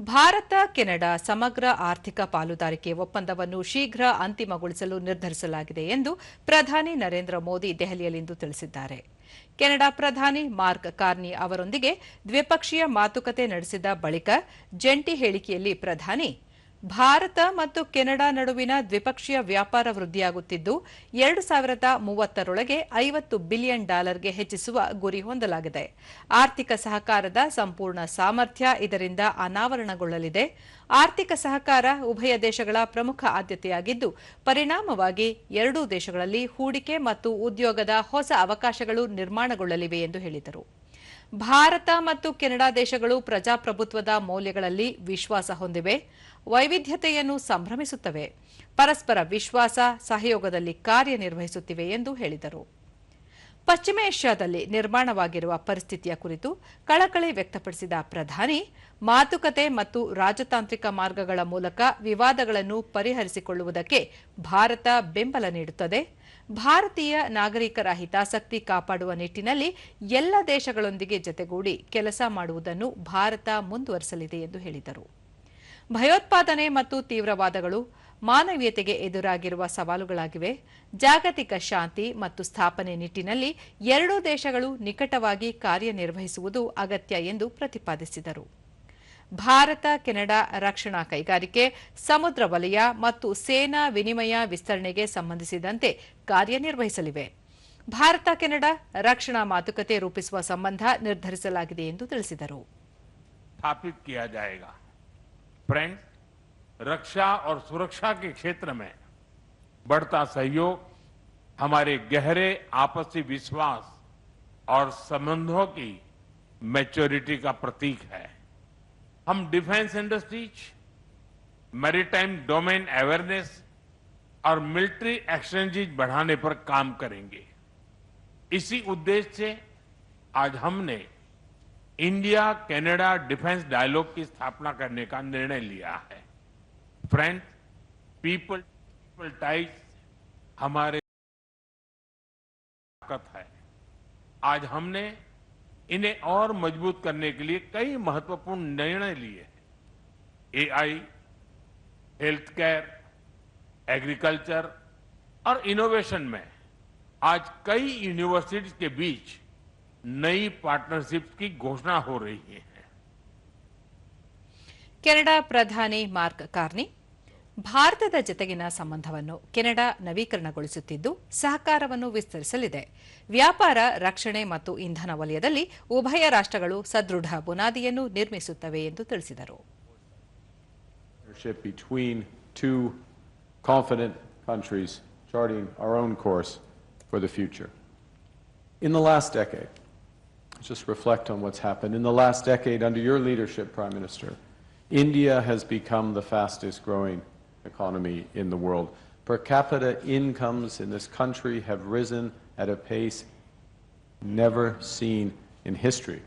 Bharat Canada ಸಮಗ್ರ ಆರ್ಥಿಕ ಪಾಲುದಾರಿಕೆ ಒಪ್ಪಂದವನ್ನು ಶೀಘ್ರ ಅಂತಿಮಗೊಳಿಸಲು ನಿರ್ಧರಿಸಲಾಗಿದೆ ಎಂದು ಪ್ರಧಾನಿ ನರೇಂದ್ರ ಮೋದಿ ದೆಹಲಿಯಲ್ಲಿಂದು ತಿಳಿಸಿದ್ದಾರೆ. ಕೆನಡಾ ಪ್ರಧಾನಿ ಮಾರ್ಕ್ ಕಾರ್ನಿ ಅವರೊಂದಿಗೆ ದ್ವಿಪಕ್ಷೀಯ ಮಾತುಕತೆ ನಡೆಸಿದ ಬಳಿಕ ಜಂಟಿ ಹೇಳಿಕೆಯಲ್ಲಿ ಪ್ರಧಾನಿ ಭಾರತ ಮತ್ತು ಕೆನಡಾ ನಡುವಿನ ದ್ವಿಪಕ್ಷೀಯ ವ್ಯಾಪಾರ ವೃದ್ಧಿಯಾಗುತ್ತಿದ್ದು 2030ರೊಳಗೆ $50 ಬಿಲಿಯನ್ ಹೆಚ್ಚಿಸುವ ಗುರಿ ಹೊಂದಲಾಗಿದೆ. ಆರ್ಥಿಕ ಸಹಕಾರದ ಸಂಪೂರ್ಣ ಸಾಮರ್ಥ್ಯ ಇದರಿಂದ ಅನಾವರಣಗೊಳ್ಳಲಿದೆ. ಆರ್ಥಿಕ ಸಹಕಾರ ಉಭಯ ದೇಶಗಳ ಪ್ರಮುಖ ಆದ್ಯತೆಯಾಗಿದ್ದು, ಪರಿಣಾಮವಾಗಿ ಎರಡೂ ದೇಶಗಳಲ್ಲಿ ಹೂಡಿಕೆ ಮತ್ತು ಉದ್ಯೋಗದ ಹೊಸ ಅವಕಾಶಗಳು ನಿರ್ಮಾಣಗೊಳ್ಳಲಿವೆ ಎಂದು ಹೇಳಿದರು. ಭಾರತ ಮತ್ತು ಕೆನಡಾ ದೇಶಗಳು ಪ್ರಜಾಪ್ರಭುತ್ವದ ಮೌಲ್ಯಗಳಲ್ಲಿ ವಿಶ್ವಾಸ ಹೊಂದಿವೆ, ವೈವಿಧ್ಯತೆಯನ್ನು ಸಂಭ್ರಮಿಸುತ್ತವೆ, ಪರಸ್ಪರ ವಿಶ್ವಾಸ, ಸಹಯೋಗದಲ್ಲಿ ಕಾರ್ಯನಿರ್ವಹಿಸುತ್ತಿವೆ ಎಂದು ಹೇಳಿದರು. ಪಶ್ಚಿಮ ಏಷ್ಯಾದಲ್ಲಿ ನಿರ್ಮಾಣವಾಗಿರುವ ಪರಿಸ್ಥಿತಿಯ ಕುರಿತು ಕಳಕಳಿ ವ್ಯಕ್ತಪಡಿಸಿದ ಪ್ರಧಾನಿ, ಮಾತುಕತೆ ಮತ್ತು ರಾಜತಾಂತ್ರಿಕ ಮಾರ್ಗಗಳ ಮೂಲಕ ವಿವಾದಗಳನ್ನು ಪರಿಹರಿಸಿಕೊಳ್ಳುವುದಕ್ಕೆ ಭಾರತ ಬೆಂಬಲ ನೀಡುತ್ತದೆ. ಭಾರತೀಯ ನಾಗರಿಕರ ಹಿತಾಸಕ್ತಿ ಕಾಪಾಡುವ ನಿಟ್ಟಿನಲ್ಲಿ ಎಲ್ಲ ದೇಶಗಳೊಂದಿಗೆ ಜತೆಗೂಡಿ ಕೆಲಸ ಮಾಡುವುದನ್ನು ಭಾರತ ಮುಂದುವರಿಸಲಿದೆ ಎಂದು ಹೇಳಿದರು. ಭಯೋತ್ಪಾದನೆ ಮತ್ತು ತೀವ್ರವಾದಗಳು ಮಾನವೀಯತೆಗೆ ಎದುರಾಗಿರುವ ಸವಾಲುಗಳಾಗಿವೆ. ಜಾಗತಿಕ ಶಾಂತಿ ಮತ್ತು ಸ್ಥಾಪನೆ ನಿಟ್ಟಿನಲ್ಲಿ ಎರಡೂ ದೇಶಗಳು ನಿಕಟವಾಗಿ ಕಾರ್ಯನಿರ್ವಹಿಸುವುದು ಅಗತ್ಯ ಎಂದು ಪ್ರತಿಪಾದಿಸಿದರು. ಭಾರತ ಕೆನಡಾ ರಕ್ಷಣಾ ಕೈಗಾರಿಕೆ, ಸಮುದ್ರ ವಲಯ ಮತ್ತು ಸೇನಾ ವಿನಿಮಯ ವಿಸ್ತರಣೆಗೆ ಸಂಬಂಧಿಸಿದಂತೆ ಕಾರ್ಯನಿರ್ವಹಿಸಲಿವೆ. ಭಾರತ ಕೆನಡಾ ರಕ್ಷಣಾ ಮಾತುಕತೆ ರೂಪಿಸುವ ಸಂಬಂಧ ನಿರ್ಧರಿಸಲಾಗಿದೆ ಎಂದು ತಿಳಿಸಿದರು. फ्रेंड्स, रक्षा और सुरक्षा के क्षेत्र में बढ़ता सहयोग हमारे गहरे आपसी विश्वास और संबंधों की मैच्योरिटी का प्रतीक है. हम defence industries, maritime domain awareness और मिलिट्री एक्सचेंजेज बढ़ाने पर काम करेंगे. इसी उद्देश्य से आज हमने इंडिया कनाडा डिफेंस डायलॉग की स्थापना करने का निर्णय लिया है. फ्रेंड्स, पीपल टाइज हमारे ताकत है. आज हमने इन्हें और मजबूत करने के लिए कई महत्वपूर्ण निर्णय लिए हैं. एआई, हेल्थ केयर, एग्रीकल्चर और इनोवेशन में आज कई यूनिवर्सिटीज के बीच नई पार्टनरशिप की घोषणा हो रही है. ಕೆನಡಾ ಪ್ರಧಾನಿ ಮಾರ್ಕ್ ಕಾರ್ನಿ, ಭಾರತದ ಜತೆಗಿನ ಸಂಬಂಧವನ್ನು ಕೆನಡಾ ನವೀಕರಣಗೊಳಿಸುತ್ತಿದ್ದು ಸಹಕಾರವನ್ನು ವಿಸ್ತರಿಸಲಿದೆ. ವ್ಯಾಪಾರ, ರಕ್ಷಣೆ ಮತ್ತು ಇಂಧನ ವಲಯದಲ್ಲಿ ಉಭಯ ರಾಷ್ಟ್ರಗಳು ಸದೃಢ ಬುನಾದಿಯನ್ನು ನಿರ್ಮಿಸುತ್ತವೆ ಎಂದು ತಿಳಿಸಿದರು. Between two confident countries charting our own course for the future. In the last decade, just reflect on what's happened. In the last decade, under your leadership, Prime Minister, India has become the fastest growing economy in the world. Per capita incomes in this country have risen at a pace never seen in history.